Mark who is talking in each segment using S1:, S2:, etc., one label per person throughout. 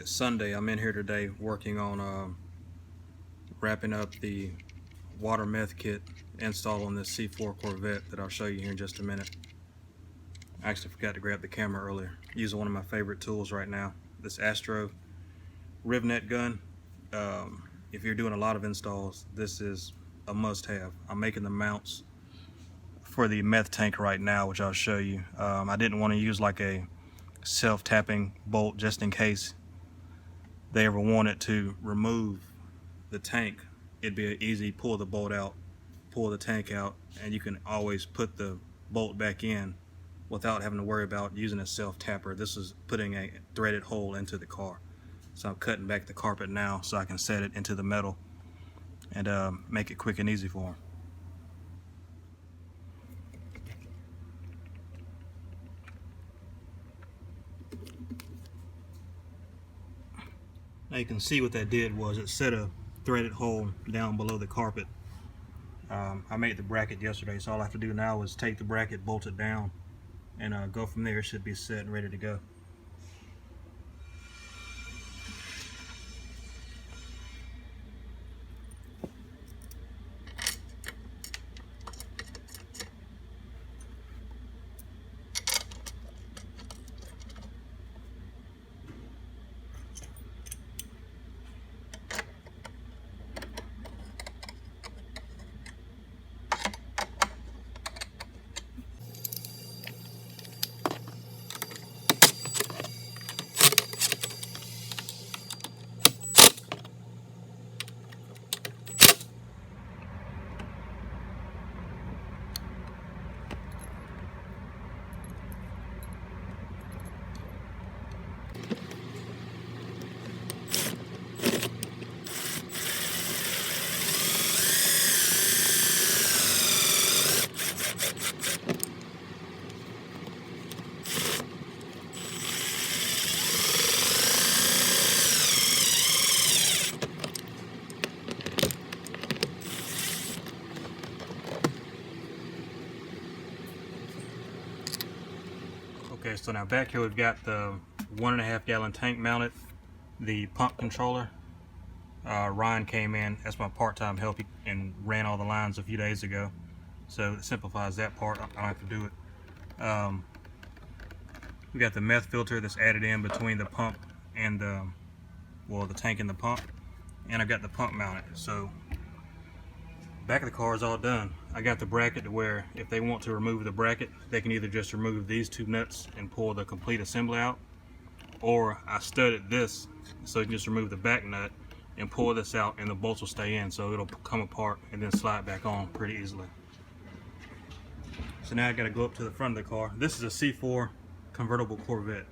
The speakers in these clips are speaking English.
S1: It's Sunday. I'm in here today working on wrapping up the water meth kit install on this C4 Corvette that I'll show you here in just a minute. I actually forgot to grab the camera earlier. Using one of my favorite tools right now, this Astro Rivnet gun. If you're doing a lot of installs, this is a must-have. I'm making the mounts for the meth tank right now, which I'll show you. I didn't want to use like a self-tapping bolt just in case they ever wanted to remove the tank. It'd be an easy pull the bolt out, pull the tank out, and you can always put the bolt back in without having to worry about using a self-tapper. This is putting a threaded hole into the car. So I'm cutting back the carpet now so I can set it into the metal and make it quick and easy for them. Now you can see what that did was it set a threaded hole down below the carpet. I made the bracket yesterday, so all I have to do now is take the bracket, bolt it down, and go from there. It should be set and ready to go. Okay, so now back here we've got the 1.5 gallon tank mounted, the pump controller. Ryan came in as my part-time help and ran all the lines a few days ago, so it simplifies that part. I don't have to do it. We got the meth filter that's added in between the pump and the tank and the pump, and I got the pump mounted. So back of the car is all done. I got the bracket to where if they want to remove the bracket, they can either just remove these two nuts and pull the complete assembly out, or I studded this so you can just remove the back nut and pull this out and the bolts will stay in, so it'll come apart and then slide back on pretty easily. So now I got to go up to the front of the car. This is a C4 convertible Corvette.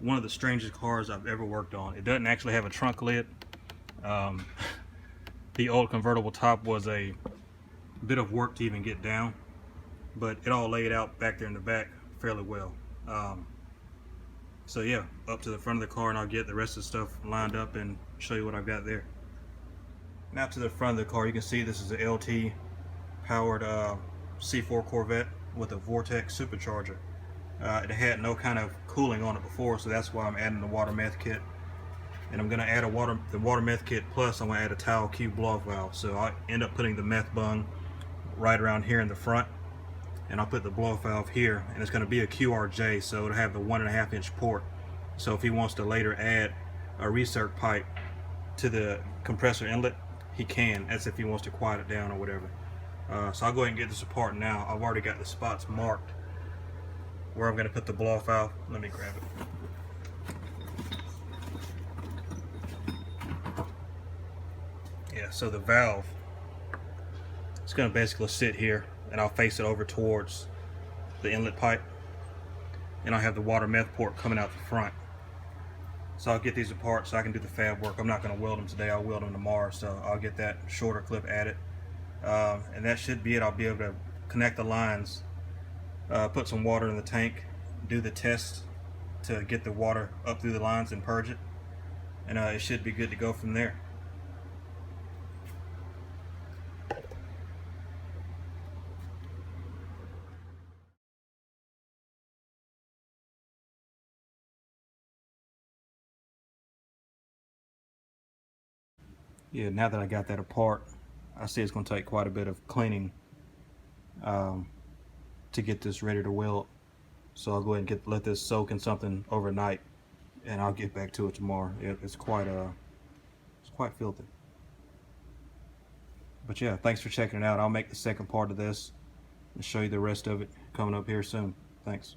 S1: One of the strangest cars I've ever worked on. It doesn't actually have a trunk lid. The old convertible top was a bit of work to even get down, but it all laid out back there in the back fairly well. So yeah, up to the front of the car and I'll get the rest of the stuff lined up and show you what I've got there. Now to the front of the car, you can see this is a LT powered C4 Corvette with a Vortex supercharger. It had no kind of cooling on it before, so that's why I'm adding the water meth kit. And I'm going to add the water meth kit plus I'm going to add a towel cube blow-off valve. So I end up putting the meth bung right around here in the front, and I'll put the blow-off valve here, and it's going to be a QRJ, so it'll have the 1.5 inch port. So if he wants to later add a recirc pipe to the compressor inlet, he can. That's if he wants to quiet it down or whatever. So I'll go ahead and get this apart now. I've already got the spots marked where I'm going to put the blow-off valve. Let me grab it. Yeah, so the valve, it's going to basically sit here, and I'll face it over towards the inlet pipe, and I'll have the water meth port coming out the front. So I'll get these apart so I can do the fab work. I'm not going to weld them today, I'll weld them tomorrow, so I'll get that shorter clip added. And that should be it. I'll be able to connect the lines, put some water in the tank, do the test to get the water up through the lines and purge it, and it should be good to go from there. Yeah, now that I got that apart, I see it's going to take quite a bit of cleaning to get this ready to weld. So I'll go ahead and let this soak in something overnight, and I'll get back to it tomorrow. It's quite filthy. But yeah, thanks for checking it out. I'll make the second part of this and show you the rest of it coming up here soon. Thanks.